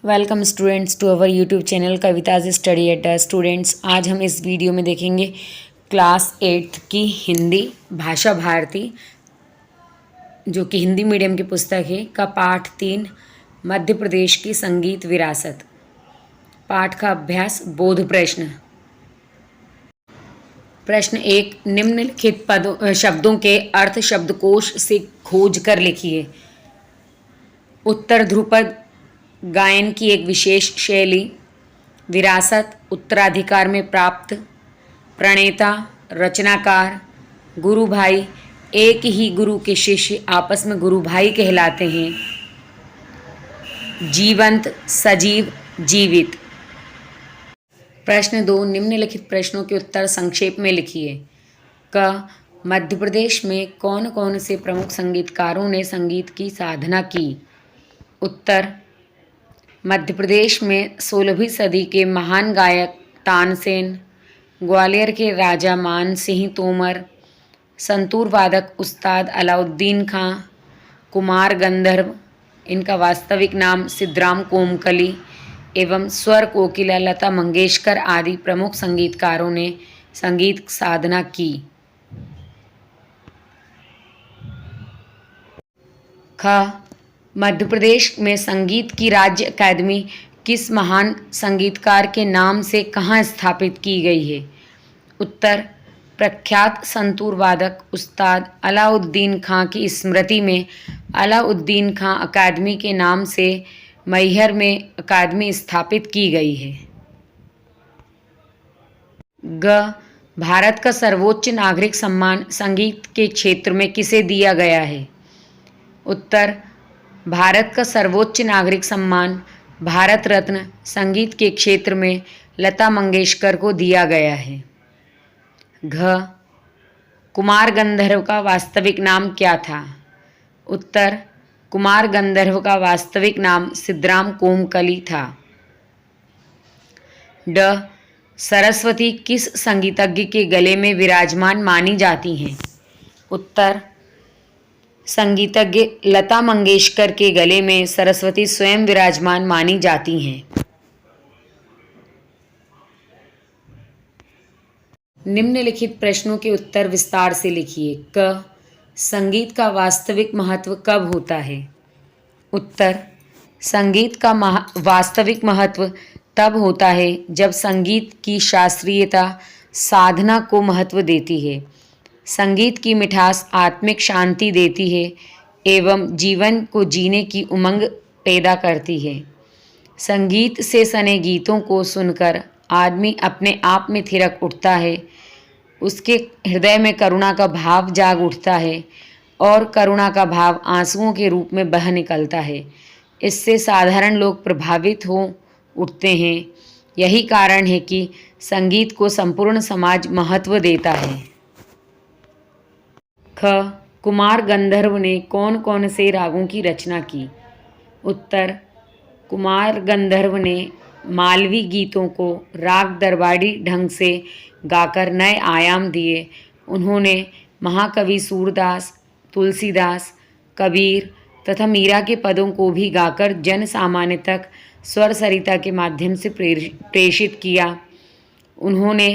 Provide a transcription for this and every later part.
Welcome students to our YouTube channel Kavita's study Adda. Students, आज हम इस वीडियो में देखेंगे क्लास 8th की हिंदी भाषा भारती, जो कि हिंदी मीडियम की पुस्तक है, का पाठ 3 मध्य प्रदेश की संगीत विरासत। पाठ का अभ्यास। बोध प्रश्न। प्रश्न 1, निम्नलिखित शब्दों के अर्थ शब्दकोश से खोज कर लिखिए। उत्तर, ध्रुपद गायन की एक विशेष शैली। विरासत, उत्तराधिकार में प्राप्त। प्रणेता, रचनाकार। गुरु भाई, एक ही गुरु के शिष्य आपस में गुरु भाई कहलाते हैं। जीवंत, सजीव, जीवित। प्रश्न 2, निम्नलिखित प्रश्नों के उत्तर संक्षेप में लिखिए। क, मध्य प्रदेश में कौन कौन से प्रमुख संगीतकारों ने संगीत की साधना की? उत्तर, मध्य प्रदेश में 16वीं सदी के महान गायक तानसेन, ग्वालियर के राजा मान सिंह तोमर, संतूर वादक उस्ताद अलाउद्दीन खां, कुमार गंधर्व, इनका वास्तविक नाम सिद्धराम कोमकली, एवं स्वर कोकिला लता मंगेशकर आदि प्रमुख संगीतकारों ने संगीत साधना की। ख, मध्य प्रदेश में संगीत की राज्य अकादमी किस महान संगीतकार के नाम से कहाँ स्थापित की गई है? उत्तर, प्रख्यात संतूर वादक उस्ताद अलाउद्दीन खां की स्मृति में अलाउद्दीन खां अकादमी के नाम से मैहर में अकादमी स्थापित की गई है। ग, भारत का सर्वोच्च नागरिक सम्मान संगीत के क्षेत्र में किसे दिया गया है? उत्तर, भारत का सर्वोच्च नागरिक सम्मान भारत रत्न संगीत के क्षेत्र में लता मंगेशकर को दिया गया है। घ, कुमार गंधर्व का वास्तविक नाम क्या था? उत्तर, कुमार गंधर्व का वास्तविक नाम सिद्धराम कोमकली था। ड, सरस्वती किस संगीतज्ञ के गले में विराजमान मानी जाती हैं? उत्तर, संगीतज्ञ लता मंगेशकर के गले में सरस्वती स्वयं विराजमान मानी जाती हैं। निम्नलिखित प्रश्नों के उत्तर विस्तार से लिखिए। क, संगीत का वास्तविक महत्व कब होता है? उत्तर, संगीत का वास्तविक महत्व तब होता है जब संगीत की शास्त्रीयता साधना को महत्व देती है। संगीत की मिठास आत्मिक शांति देती है एवं जीवन को जीने की उमंग पैदा करती है। संगीत से सने गीतों को सुनकर आदमी अपने आप में थिरक उठता है, उसके हृदय में करुणा का भाव जाग उठता है और करुणा का भाव आंसुओं के रूप में बह निकलता है। इससे साधारण लोग प्रभावित हो उठते हैं। यही कारण है कि संगीत को संपूर्ण समाज महत्व देता है। ख, कुमार गंधर्व ने कौन कौन से रागों की रचना की? उत्तर, कुमार गंधर्व ने मालवी गीतों को राग दरबारी ढंग से गाकर नए आयाम दिए। उन्होंने महाकवि सूरदास, तुलसीदास, कबीर तथा मीरा के पदों को भी गाकर जन सामान्य तक स्वर सरिता के माध्यम से प्रेषित किया। उन्होंने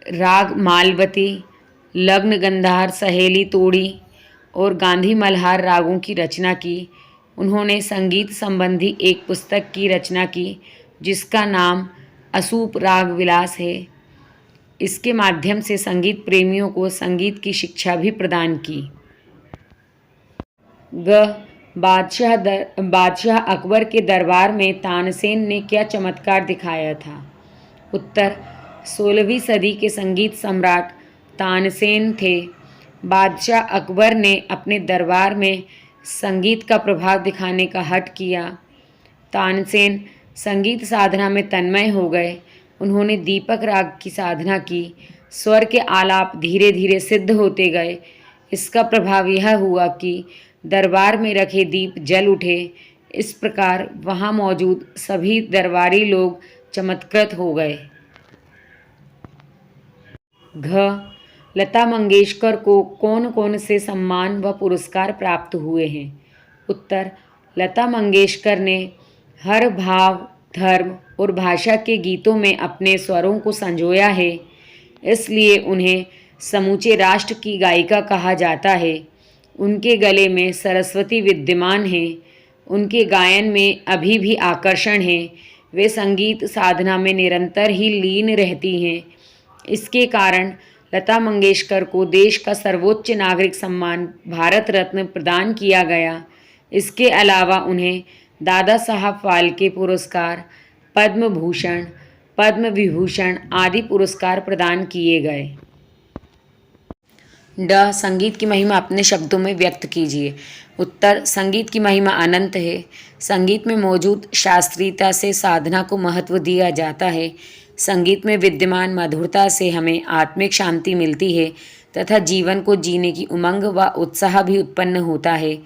राग मालवती, लग्न गंधार, सहेली तोड़ी और गांधी मल्हार रागों की रचना की। उन्होंने संगीत संबंधी एक पुस्तक की रचना की जिसका नाम असूप राग विलास है। इसके माध्यम से संगीत प्रेमियों को संगीत की शिक्षा भी प्रदान की। ग, बादशाह अकबर के दरबार में तानसेन ने क्या चमत्कार दिखाया था? उत्तर, 16वीं सदी के संगीत सम्राट तानसेन थे। बादशाह अकबर ने अपने दरबार में संगीत का प्रभाव दिखाने का हठ किया। तानसेन संगीत साधना में तन्मय हो गए। उन्होंने दीपक राग की साधना की। स्वर के आलाप धीरे धीरे सिद्ध होते गए। इसका प्रभाव यह हुआ कि दरबार में रखे दीप जल उठे। इस प्रकार वहाँ मौजूद सभी दरबारी लोग चमत्कृत हो गए। घ, लता मंगेशकर को कौन कौन से सम्मान व पुरस्कार प्राप्त हुए हैं? उत्तर, लता मंगेशकर ने हर भाव, धर्म और भाषा के गीतों में अपने स्वरों को संजोया है, इसलिए उन्हें समूचे राष्ट्र की गायिका कहा जाता है। उनके गले में सरस्वती विद्यमान है, उनके गायन में अभी भी आकर्षण है, वे संगीत साधना में निरंतर ही लीन रहती हैं। इसके कारण लता मंगेशकर को देश का सर्वोच्च नागरिक सम्मान भारत रत्न प्रदान किया गया। इसके अलावा उन्हें दादा साहब फाल्के पुरस्कार, पद्म भूषण, पद्म विभूषण आदि पुरस्कार प्रदान किए गए। ड संगीत की महिमा अपने शब्दों में व्यक्त कीजिए। उत्तर संगीत की महिमा अनंत है। संगीत में मौजूद शास्त्रीयता से साधना को महत्व दिया जाता है। संगीत में विद्यमान मधुरता से हमें आत्मिक शांति मिलती है तथा जीवन को जीने की उमंग व उत्साह भी उत्पन्न होता है।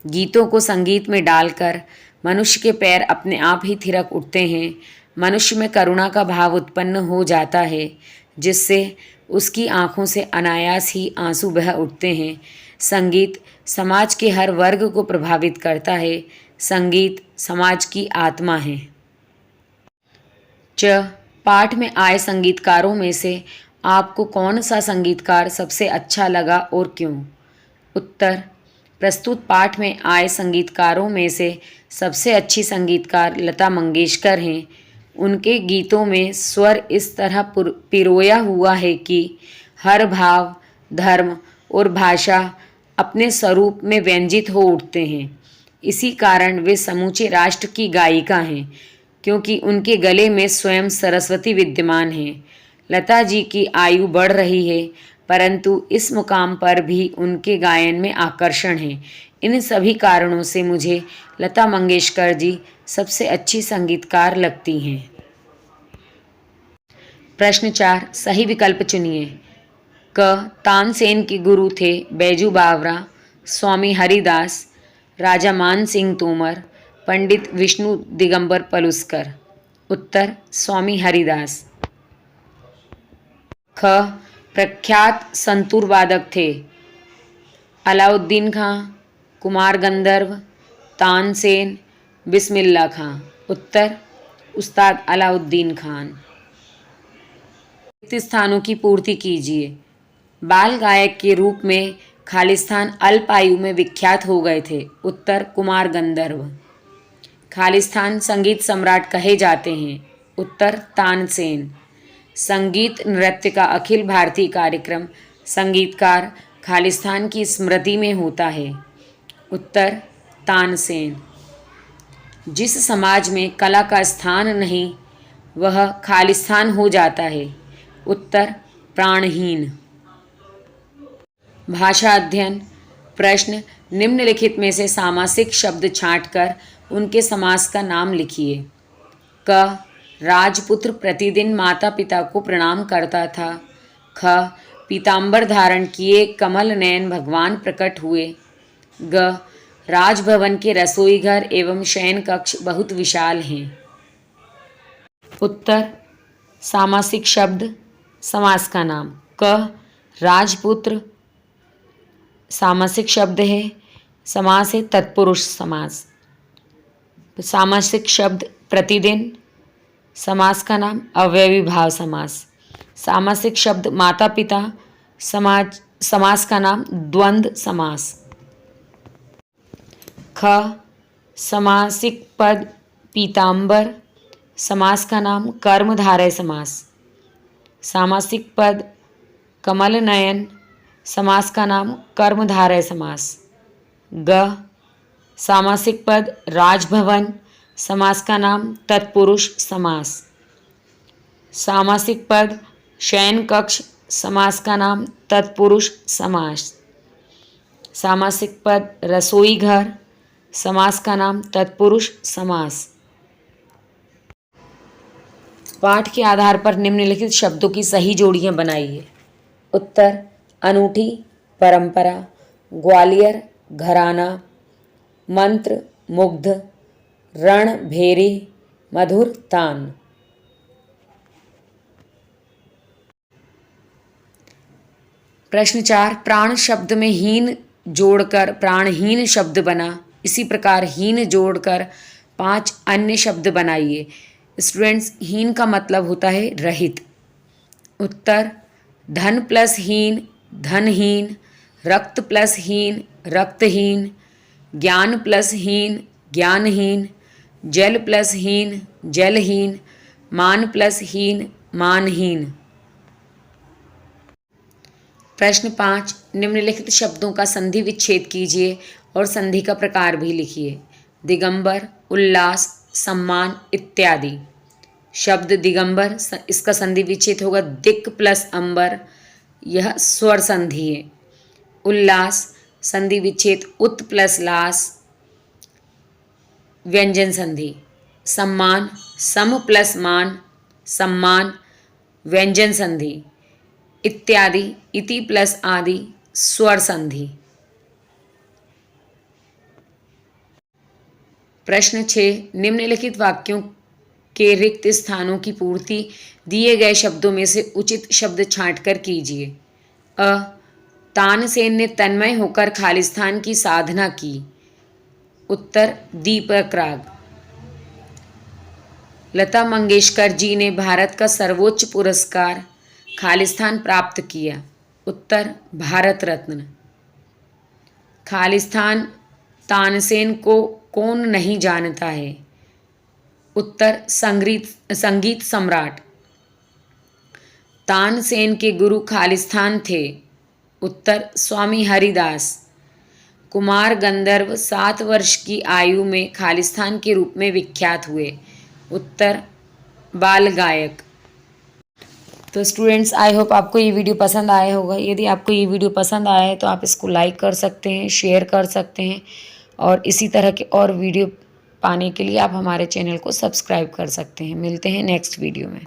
गीतों को संगीत में डालकर मनुष्य के पैर अपने आप ही थिरक उठते हैं। मनुष्य में करुणा का भाव उत्पन्न हो जाता है, जिससे उसकी आँखों से अनायास ही आंसू बह उठते हैं। संगीत समाज के हर वर्ग को प्रभावित करता है। संगीत समाज की आत्मा है। च पाठ में आए संगीतकारों में से आपको कौन सा संगीतकार सबसे अच्छा लगा और क्यों? उत्तर प्रस्तुत पाठ में आए संगीतकारों में से सबसे अच्छी संगीतकार लता मंगेशकर हैं। उनके गीतों में स्वर इस तरह पिरोया हुआ है कि हर भाव, धर्म और भाषा अपने स्वरूप में व्यंजित हो उठते हैं। इसी कारण वे समूचे राष्ट्र की गायिका हैं, क्योंकि उनके गले में स्वयं सरस्वती विद्यमान है। लता जी की आयु बढ़ रही है, परंतु इस मुकाम पर भी उनके गायन में आकर्षण है। इन सभी कारणों से मुझे लता मंगेशकर जी सबसे अच्छी संगीतकार लगती हैं। प्रश्न 4 सही विकल्प चुनिए। क तानसेन के गुरु थे बैजू बावरा, स्वामी हरिदास, राजा मान सिंह तोमर, पंडित विष्णु दिगंबर पलुस्कर। उत्तर स्वामी हरिदास। ख प्रख्यात संतूर वादक थे अलाउद्दीन खां, कुमार गंधर्व, तानसेन, बिस्मिल्ला खां। उत्तर उस्ताद अलाउद्दीन खान। रिक्त स्थानों की पूर्ति कीजिए। बाल गायक के रूप में खालिस्तान अल्प आयु में विख्यात हो गए थे। उत्तर कुमार गंधर्व। खालिस्तान संगीत सम्राट कहे जाते हैं। उत्तर तानसेन। संगीत नृत्य का अखिल भारतीय कार्यक्रम संगीतकार खालिस्तान की स्मृति में होता है। उत्तर तानसेन। जिस समाज में कला का स्थान नहीं, वह खालिस्तान हो जाता है। उत्तर प्राणहीन। भाषा अध्ययन। प्रश्न निम्नलिखित में से सामासिक शब्द छांटकर उनके समास का नाम लिखिए। क राजपुत्र प्रतिदिन माता पिता को प्रणाम करता था। ख पीताम्बर धारण किए कमल नयन भगवान प्रकट हुए। ग राजभवन के रसोई घर एवं शयन कक्ष बहुत विशाल हैं। उत्तर सामासिक शब्द समास का नाम। क राजपुत्र सामासिक शब्द है, समास है तत्पुरुष समास। सामासिक शब्द प्रतिदिन, समास का नाम अव्ययी भाव समास। सामासिक शब्द माता पिता, समास का नाम द्वंद्व समास। ख समासिक पद पीताम्बर, समास का नाम कर्मधारय समास। सामासिक पद कमल नयन, समास का नाम कर्मधारय समास। ग सामासिक पद राजभवन, समास का नाम तत्पुरुष समास। सामासिक पद शयन कक्ष, समास का नाम तत्पुरुष समास। सामासिक पद रसोई घर, समास का नाम तत्पुरुष समास। पाठ के आधार पर निम्नलिखित शब्दों की सही जोड़ियां बनाइए। उत्तर अनूठी, परंपरा, ग्वालियर, घराना, मंत्र, मुग्ध, रण, भेरी, मधुर, तान। प्रश्न 4 प्राण शब्द में हीन जोड़कर प्राणहीन शब्द बना, इसी प्रकार हीन जोड़कर 5 अन्य शब्द बनाइए। स्टूडेंट्स, हीन का मतलब होता है रहित। उत्तर, धन प्लस हीन धनहीन, रक्त प्लस हीन रक्तहीन, ज्ञान प्लस हीन ज्ञानहीन, जल प्लस हीन जलहीन, मान प्लस हीन मानहीन। प्रश्न 5, निम्नलिखित शब्दों का संधि विच्छेद कीजिए और संधि का प्रकार भी लिखिए। दिगंबर, उल्लास, सम्मान इत्यादि। शब्द दिगंबर, इसका संधि विच्छेद होगा दिक् प्लस अंबर, यह स्वर संधि है। उल्लास, संधि विच्छेद उत प्लस लास, व्यंजन संधि। सम्मान, सम प्लस मान, सम्मान, व्यंजन संधि। इत्यादि, इति प्लस आदि, स्वर संधि। प्रश्न 6, निम्नलिखित वाक्यों के रिक्त स्थानों की पूर्ति दिए गए शब्दों में से उचित शब्द छांटकर कीजिए। अ, तानसेन ने तन्मय होकर खालिस्तान की साधना की। उत्तर, दीपक राग। लता मंगेशकर जी ने भारत का सर्वोच्च पुरस्कार खालिस्तान प्राप्त किया। उत्तर, भारत रत्न। खालिस्तान तानसेन को कौन नहीं जानता है। उत्तर, संगीत सम्राट। तानसेन के गुरु खालिस्तान थे। उत्तर, स्वामी हरिदास। कुमार गंधर्व 7 वर्ष की आयु में खालिस्तान के रूप में विख्यात हुए। उत्तर, बाल गायक। तो स्टूडेंट्स, आई होप आपको ये वीडियो पसंद आया होगा। यदि आपको ये वीडियो पसंद आया है तो आप इसको लाइक कर सकते हैं, शेयर कर सकते हैं, और इसी तरह के और वीडियो पाने के लिए आप हमारे चैनल को सब्सक्राइब कर सकते हैं। मिलते हैं नेक्स्ट वीडियो में।